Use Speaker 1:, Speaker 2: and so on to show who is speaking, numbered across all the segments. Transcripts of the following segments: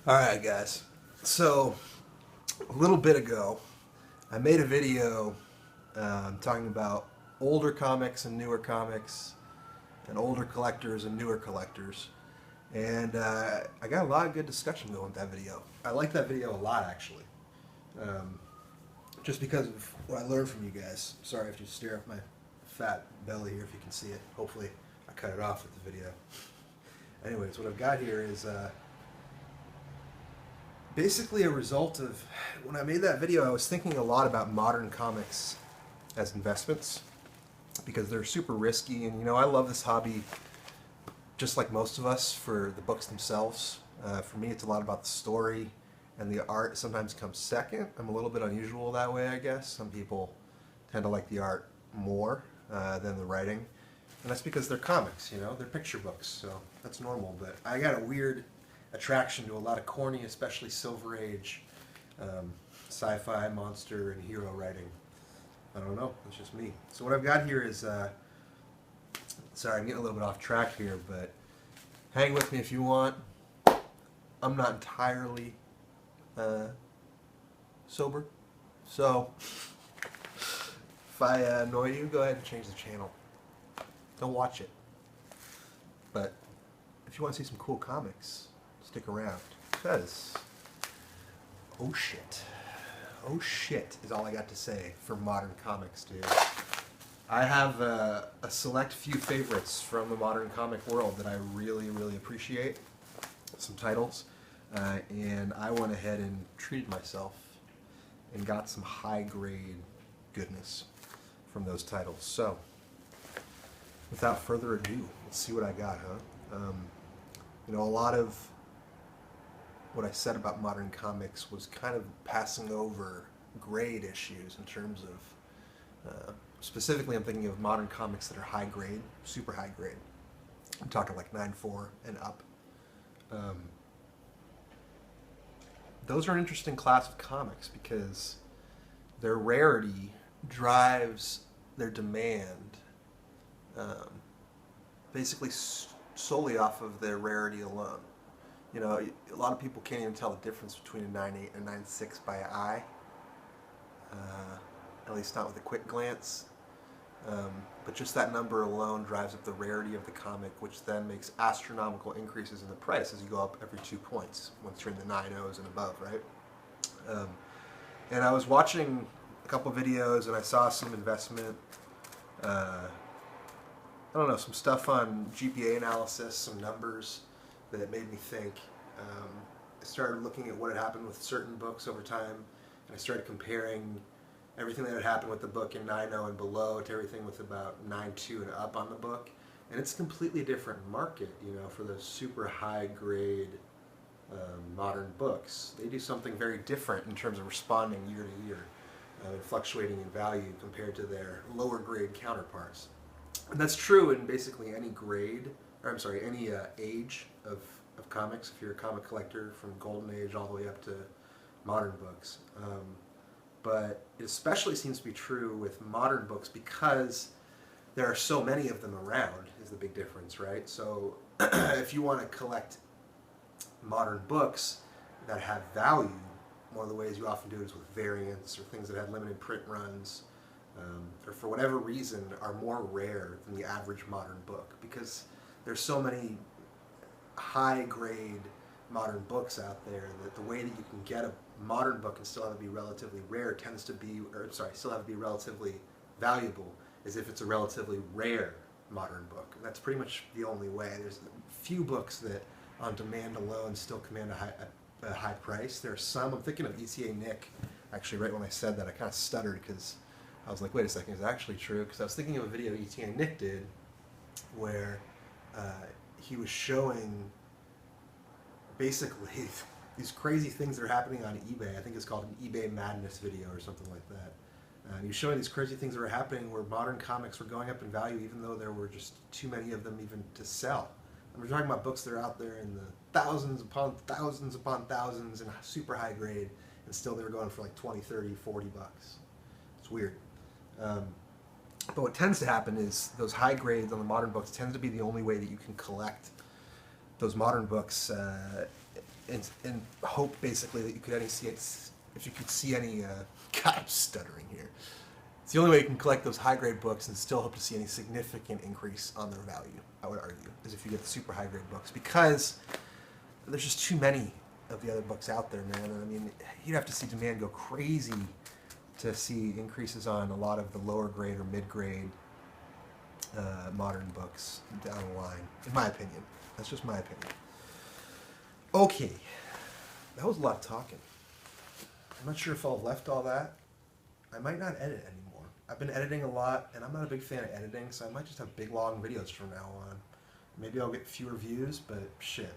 Speaker 1: Alright guys, so a little bit ago I made a video talking about older comics and newer comics and older collectors and newer collectors, and I got a lot of good discussion going with that video. I like that video a lot actually, um, just because of what I learned from you guys. Sorry if you stare at my fat belly here if you can see it. Hopefully I cut it off with the video. Anyways, what I've got here is basically a result of when I made that video. I was thinking a lot about modern comics as investments because they're super risky, and I love this hobby just like most of us for the books themselves. For me, it's a lot about the story, and the art sometimes comes second. I'm a little bit unusual that way, I guess. Some people tend to like the art more than the writing, and that's because they're comics, they're picture books, so that's normal. But I got a weird attraction to a lot of corny, especially Silver Age, sci-fi, monster, and hero writing. I don't know, it's just me. So what I've got here is, sorry, I'm getting a little bit off track here, but hang with me if you want. I'm not entirely sober, so if I annoy you, go ahead and change the channel. Don't watch it. But if you want to see some cool comics, stick around, because oh shit is all I got to say for modern comics, dude. I have a select few favorites from the modern comic world that I really appreciate, some titles, and I went ahead and treated myself and got some high grade goodness from those titles. So without further ado, let's see what I got, huh? A lot of what I said about modern comics was kind of passing over grade issues in terms of, specifically I'm thinking of modern comics that are high grade, super high grade. I'm talking like 9.4 and up. Those are an interesting class of comics because their rarity drives their demand, basically solely off of their rarity alone. A lot of people can't even tell the difference between a 9.8 and a 9.6 by eye, at least not with a quick glance. But just that number alone drives up the rarity of the comic, which then makes astronomical increases in the price as you go up every 2 points once you're in the 9.0s and above, right? And I was watching a couple videos and I saw some investment, I don't know, some stuff on GPA analysis, some numbers that made me think. I started looking at what had happened with certain books over time, and I started comparing everything that had happened with the book in 9.0 and below to everything with about 9.2 and up on the book. And it's a completely different market, for those super high grade modern books. They do something very different in terms of responding year to year, fluctuating in value compared to their lower grade counterparts. And that's true in basically any grade, or I'm sorry, any age of comics, if you're a comic collector from Golden Age all the way up to modern books. But it especially seems to be true with modern books because there are so many of them around, is the big difference, right? So if you want to collect modern books that have value, one of the ways you often do it is with variants or things that have limited print runs, or for whatever reason are more rare than the average modern book, because there's so many high grade modern books out there that the way that you can get a modern book and still have it be relatively rare tends to be, still have it be relatively valuable, is if it's a relatively rare modern book. And that's pretty much the only way. There's a few books that on demand alone still command a high price. There are some, I'm thinking of ETA Nick, actually right when I said that I kind of stuttered because I was like, wait a second, is that actually true? Because I was thinking of a video ETA Nick did where he was showing basically these crazy things that are happening on eBay. I think it's called an eBay Madness video or something like that. And he was showing these crazy things that were happening where modern comics were going up in value even though there were just too many of them even to sell. And we're talking about books that are out there in the thousands upon thousands and super high grade, and still they were going for like 20, 30, 40 bucks. It's weird. But what tends to happen is those high grades on the modern books tends to be the only way that you can collect those modern books and hope basically that you could see it, if you could see any. God, I'm stuttering here. It's the only way you can collect those high-grade books and still hope to see any significant increase on their value, I would argue, is if you get the super high-grade books, because there's just too many of the other books out there, man. I mean, you'd have to see demand go crazy to see increases on a lot of the lower grade or mid-grade modern books down the line, in my opinion. That's just my opinion. Okay, that was a lot of talking. I'm not sure if I'll have left all that. I might not edit anymore. I've been editing a lot, and I'm not a big fan of editing, so I might just have big, long videos from now on. Maybe I'll get fewer views, but shit.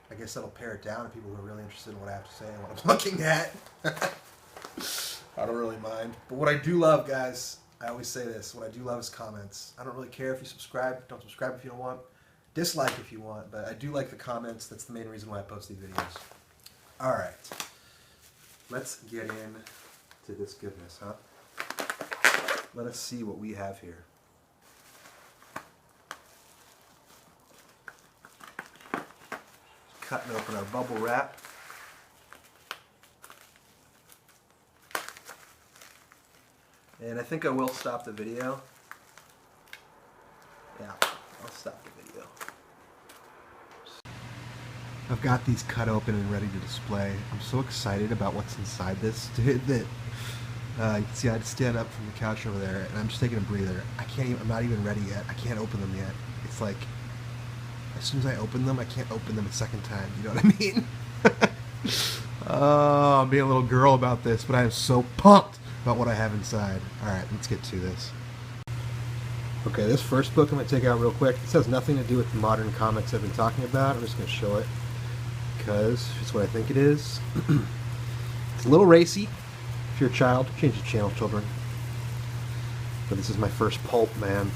Speaker 1: I guess that'll pare it down to people who are really interested in what I have to say and what I'm looking at. I don't really mind. But what I do love, guys, I always say this, what I do love is comments. I don't really care if you subscribe. Don't subscribe if you don't want. Dislike if you want, but I do like the comments. That's the main reason why I post these videos. All right. Let's get into this goodness, huh? Let us see what we have here. Cutting open our bubble wrap. And I think I will stop the video. Yeah, I'll stop the video. I've got these cut open and ready to display. I'm so excited about what's inside this, dude, that you can see I had to stand up from the couch over there, and I'm just taking a breather. I'm not even ready yet. I can't open them yet. It's like, as soon as I open them, I can't open them a second time. You know what I mean? Oh, I'm being a little girl about this, but I am so pumped about what I have inside. All right, let's get to this. Okay, this first book I'm going to take out real quick. This has nothing to do with the modern comics I've been talking about. I'm just going to show it because it's what I think it is. It's a little racy. If you're a child, change the channel, children. But this is my first pulp, man.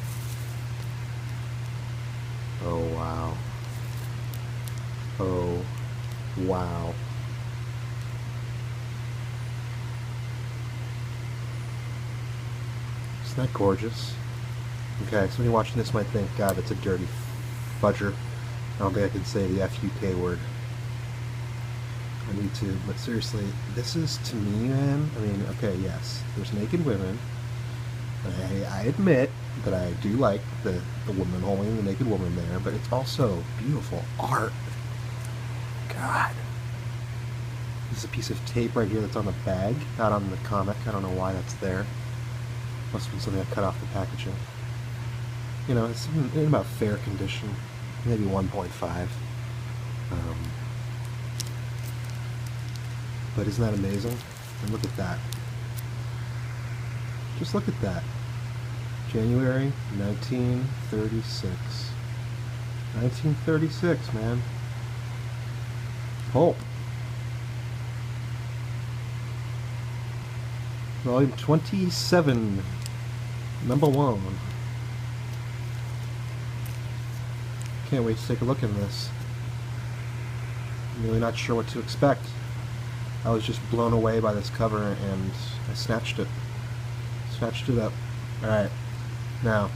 Speaker 1: Oh, wow. Oh, wow. Isn't that gorgeous? Okay, somebody watching this might think, God, that's a dirty fudger. I don't think I can say the F-U-K word. I need to, but seriously, this is, to me, man, I mean, okay, yes, there's naked women. I admit that I do like the woman holding the naked woman there, but it's also beautiful art. God. This is a piece of tape right here that's on the bag, not on the comic. I don't know why that's there. Must have been something I cut off the packaging. You know, it's in about fair condition, maybe 1.5. But isn't that amazing? And look at that. Just look at that. January 1936. 1936, man. Pulp. Volume 27, number 1. Can't wait to take a look at this. I'm really not sure what to expect. I was just blown away by this cover and I snatched it. Snatched it up. Alright, now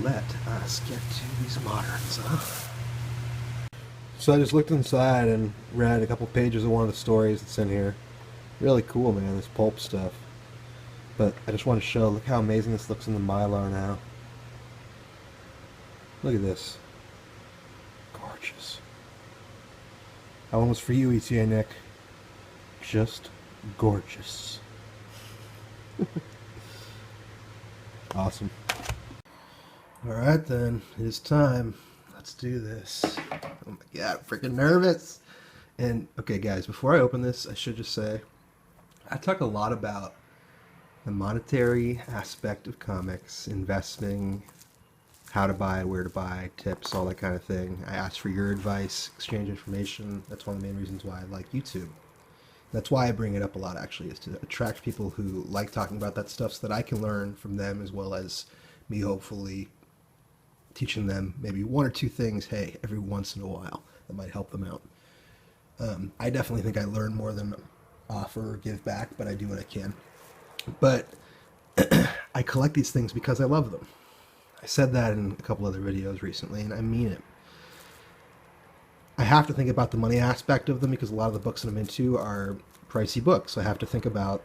Speaker 1: let us get to these moderns, huh? So I just looked inside and read a couple pages of one of the stories that's in here. Really cool, man, this pulp stuff. But I just want to show, look how amazing this looks in the Mylar now. Look at this. Gorgeous. That one was for you, ETA Nick. Just gorgeous. Awesome. Alright then, it is time. Let's do this. Oh my god, I'm freaking nervous. And, okay guys, before I open this, I should just say, I talk a lot about the monetary aspect of comics, investing, how to buy, where to buy, tips, all that kind of thing. I ask for your advice, exchange information. That's one of the main reasons why I like YouTube. That's why I bring it up a lot, actually, is to attract people who like talking about that stuff so that I can learn from them, as well as me hopefully teaching them maybe one or two things, hey, every once in a while, that might help them out. I definitely think I learn more than offer or give back, but I do what I can. But I collect these things because I love them. I said that in a couple other videos recently, and I mean it. I have to think about the money aspect of them because a lot of the books that I'm into are pricey books. So I have to think about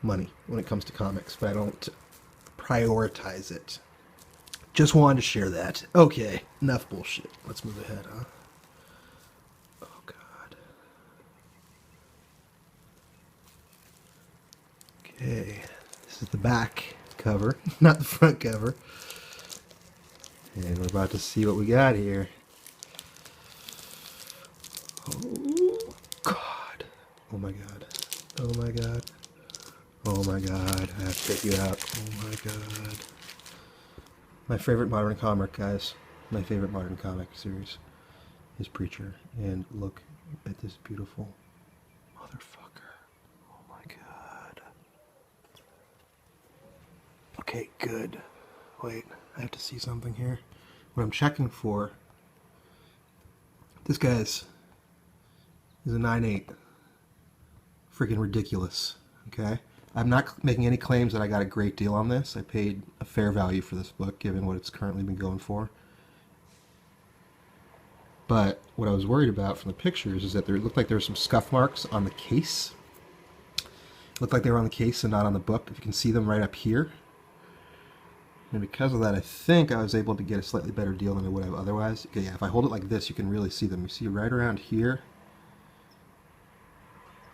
Speaker 1: money when it comes to comics, but I don't prioritize it. Just wanted to share that. Okay, enough bullshit. Let's move ahead, huh? Oh, God. Okay, this is the back cover, not the front cover. And we're about to see what we got here. Oh, God. Oh, my God. Oh, my God. Oh, my God. I have to take you out. Oh, my God. My favorite modern comic, guys. My favorite modern comic series is Preacher. And look at this beautiful motherfucker. Oh, my God. Okay, good. Wait, I have to see something here. What I'm checking for, this guy's is a 9.8. Freaking ridiculous, okay? I'm not making any claims that I got a great deal on this. I paid a fair value for this book, given what it's currently been going for. But what I was worried about from the pictures is that there looked like there were some scuff marks on the case. It looked like they were on the case and not on the book. If you can see them right up here. And because of that, I think I was able to get a slightly better deal than I would have otherwise. Okay, yeah, if I hold it like this, you can really see them. You see right around here,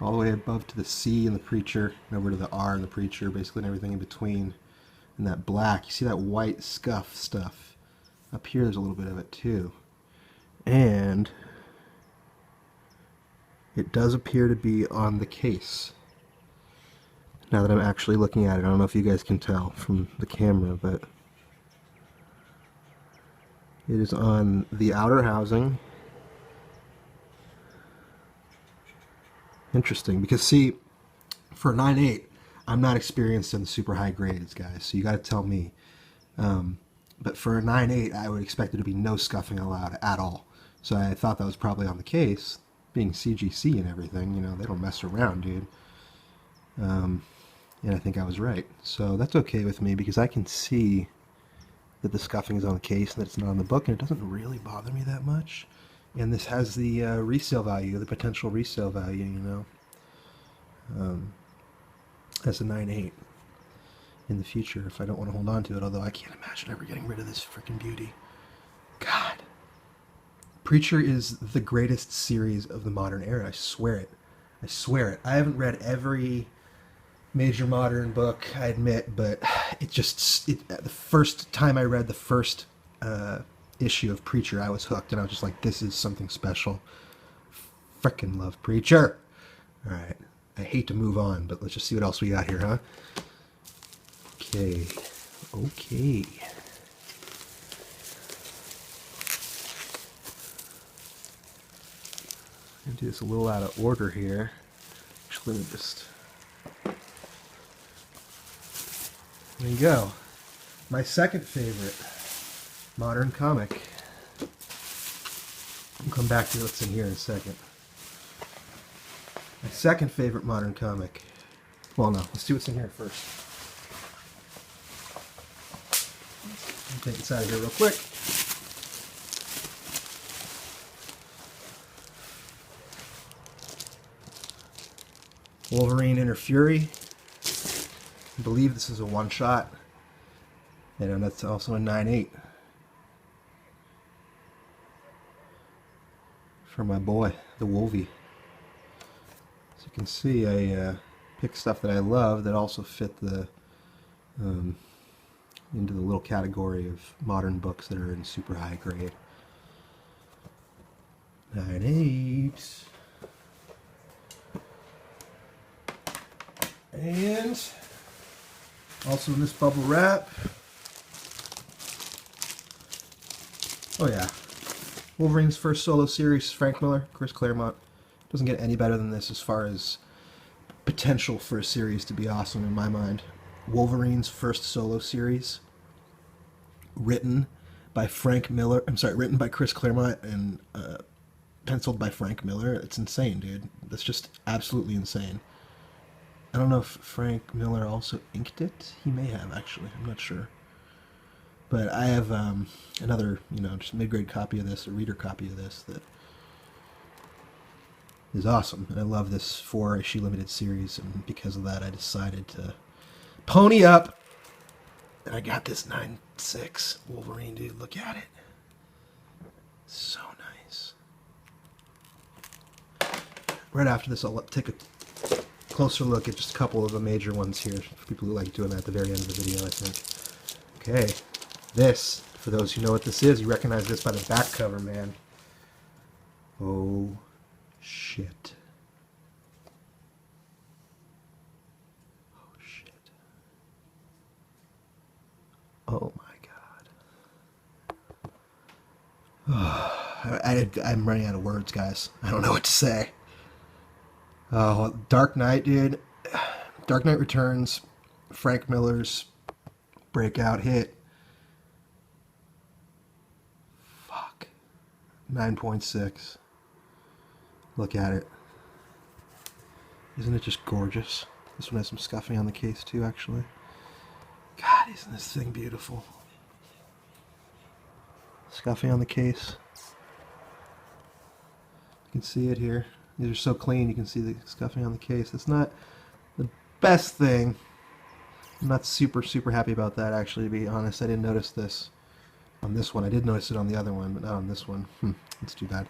Speaker 1: all the way above to the C in the Preacher, and over to the R in the Preacher, basically, and everything in between. And that black, you see that white scuff stuff. Up here, there's a little bit of it too. And it does appear to be on the case. Now that I'm actually looking at it, I don't know if you guys can tell from the camera, but it is on the outer housing. Interesting, because see, for a 9.8, I'm not experienced in the super high grades, guys, so you got to tell me. But for a 9.8, I would expect it to be no scuffing allowed at all. So I thought that was probably on the case, being CGC and everything. You know, they don't mess around, dude. And I think I was right. So that's okay with me because I can see that the scuffing is on the case and that it's not on the book, and it doesn't really bother me that much. And this has the resale value, the potential resale value, you know, as a 9.8 in the future if I don't want to hold on to it, although I can't imagine ever getting rid of this freaking beauty. God. Preacher is the greatest series of the modern era. I swear it. I swear it. I haven't read every major modern book, I admit, but the first time I read the first issue of Preacher, I was hooked, and I was just like, this is something special. Frickin' love Preacher. Alright, I hate to move on, but let's just see what else we got here, huh? Okay. I'm gonna do this a little out of order here. Actually, let me just... There you go. My second favorite modern comic. I'll come back to what's in here in a second. My second favorite modern comic. Well, no, let's see what's in here first. Let me take this out of here real quick. Wolverine Inner Fury. I believe this is a one-shot, and that's also a 9.8 for my boy, the Wolvie. As you can see, I picked stuff that I love that also fit the into the little category of modern books that are in super high grade. 9.8. And also in this bubble wrap, oh yeah, Wolverine's first solo series, Frank Miller, Chris Claremont. Doesn't get any better than this as far as potential for a series to be awesome in my mind. Wolverine's first solo series, written by written by Chris Claremont and penciled by Frank Miller. It's insane, dude. That's just absolutely insane. I don't know if Frank Miller also inked it. He may have, actually. I'm not sure. But I have another, just mid-grade copy of this, a reader copy of this, that
Speaker 2: is awesome. And I love this 4-issue limited series, and because of that I decided to pony up. And I got this 9/6 Wolverine, dude. Look at it. So nice. Right after this, I'll take a closer look at just a couple of the major ones here, for people who like doing that at the very end of the video, I think. Okay, this, for those who know what this is, you recognize this by the back cover, man. Oh, shit. Oh, shit. Oh, my God. I'm running out of words, guys. I don't know what to say. Oh, Dark Knight, dude. Dark Knight Returns, Frank Miller's breakout hit. Fuck. 9.6. Look at it. Isn't it just gorgeous? This one has some scuffing on the case too, actually. God, isn't this thing beautiful? Scuffing on the case. You can see it here. These are so clean, you can see the scuffing on the case. It's not the best thing. I'm not super happy about that, actually, to be honest. I didn't notice this on this one. I did notice it on the other one, but not on this one. That's too bad.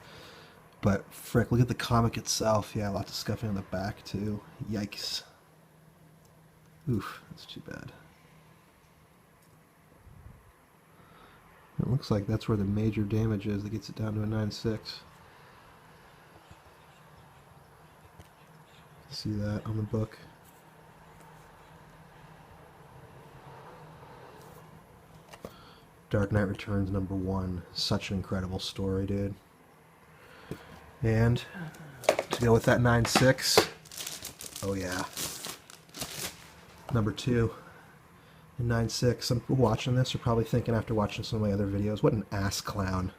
Speaker 2: But, frick, look at the comic itself. Yeah, lots of scuffing on the back, too. Yikes. Oof, that's too bad. It looks like that's where the major damage is that gets it down to a 9.6. See that on the book. Dark Knight Returns #1. Such an incredible story, dude. And to go with that 9.6, oh yeah. #2 and 9.6. Some people watching this are probably thinking after watching some of my other videos, what an ass clown.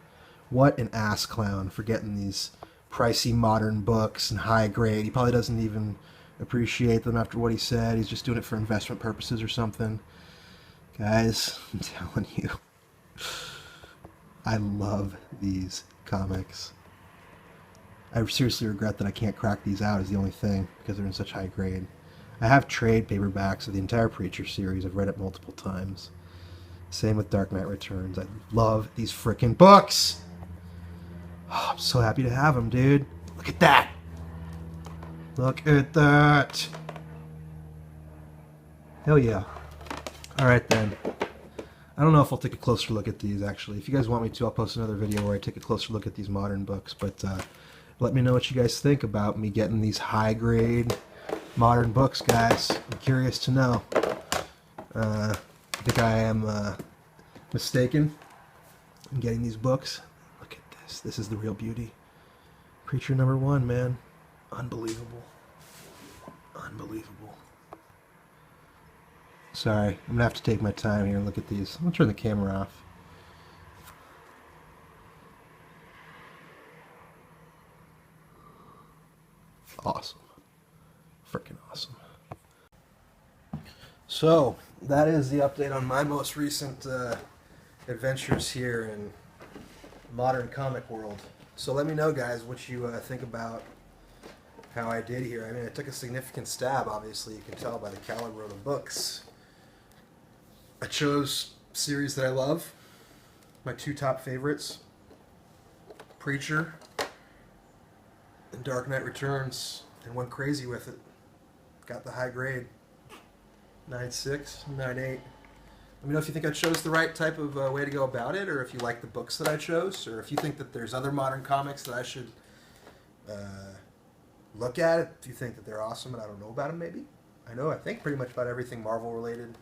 Speaker 2: What an ass clown for getting these pricey modern books and high grade. He probably doesn't even appreciate them after what he said. He's just doing it for investment purposes or something. Guys, I'm telling you, I love these comics. I seriously regret that I can't crack these out, is the only thing, because they're in such high grade. I have trade paperbacks of the entire Preacher series. I've read it multiple times. Same with Dark Knight Returns. I love these frickin' books! Oh, I'm so happy to have them, dude. Look at that! Look at that! Hell yeah. Alright then. I don't know if I'll take a closer look at these, actually. If you guys want me to, I'll post another video where I take a closer look at these modern books. But let me know what you guys think about me getting these high-grade modern books, guys. I'm curious to know. I think I am mistaken in getting these books. Look at this. This is the real beauty. Preacher #1, man. Unbelievable. Unbelievable. Sorry, I'm going to have to take my time here and look at these. I'm going to turn the camera off. Awesome. Freaking awesome. So, that is the update on my most recent adventures here in modern comic world. So let me know, guys, what you think about how I did here. I mean, I took a significant stab, obviously. You can tell by the caliber of the books. I chose series that I love. My 2 top favorites. Preacher and Dark Knight Returns. And went crazy with it. Got the high grade. 9.6, 9.8. Let me know if you think I chose the right type of way to go about it, or if you like the books that I chose, or if you think that there's other modern comics that I should look at, if you think that they're awesome and I don't know about them, maybe. I think pretty much about everything Marvel related.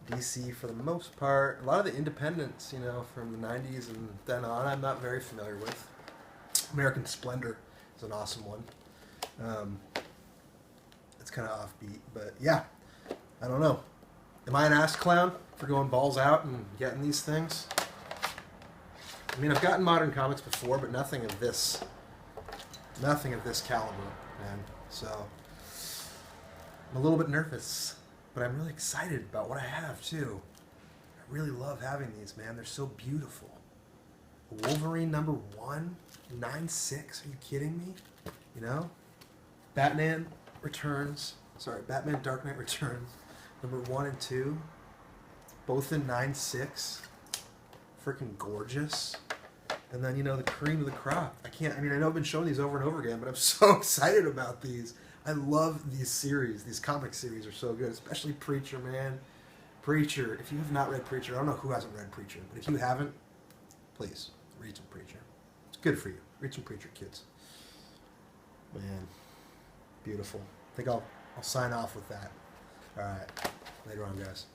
Speaker 2: DC for the most part. A lot of the independents, you know, from the 90s and then on, I'm not very familiar with. American Splendor is an awesome one. It's kind of offbeat, but yeah, I don't know. Am I an ass clown for going balls out and getting these things? I mean, I've gotten modern comics before, but nothing of this caliber, man. So I'm a little bit nervous, but I'm really excited about what I have too. I really love having these, man. They're so beautiful. Wolverine #1, 9.6. Are you kidding me? You know? Batman Dark Knight Returns, number 1 and 2, both in 9.6. Freaking gorgeous. And then, you know, the cream of the crop. I know I've been showing these over and over again, but I'm so excited about these. I love these series. These comic series are so good, especially Preacher, man. Preacher. If you have not read Preacher, I don't know who hasn't read Preacher, but if you haven't, please read some Preacher. It's good for you. Read some Preacher, kids. Man, beautiful. I think I'll sign off with that. All right. Later on, guys.